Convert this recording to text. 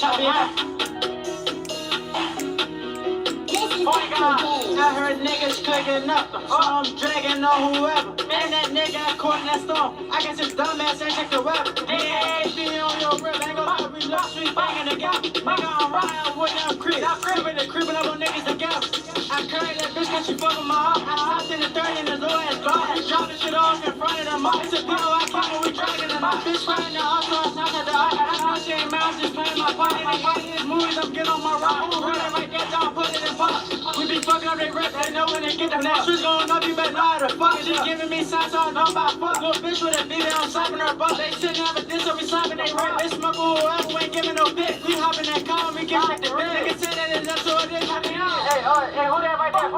I heard niggas clicking up, so I'm dragging on whoever. And that nigga got caught in that storm. I guess his dumb ass ain't check the weather. Yeah, be on your rip, ain't gonna lie, we love street banging together. Nigga, I'm riding with them creeping up on niggas together. I carried that bitch cause she fucking my heart. I hopped in the 30 and his old ass gone. He dropped the shit off in front of them all. It's a pillow I keep when we dragging them. My bitch riding the hot sauce, not at the eye. I know she ain't mouth, just playing my pocket. These movies, I'm getting on my rock. Who read it right there, don't put it in box. We be fucking up they rep, they know when they get the next shit's going up, you better know how to fuck. She giving me signs, so I know about fuck. Little bitch with a BB, I'm slapping her butt. They sitting out with this, so we slapping they rap. They smoke whoever, we ain't giving no bitch. We hopping that car, we get like the bed. Nigga say that it's up, so it is. Hey, who that right there?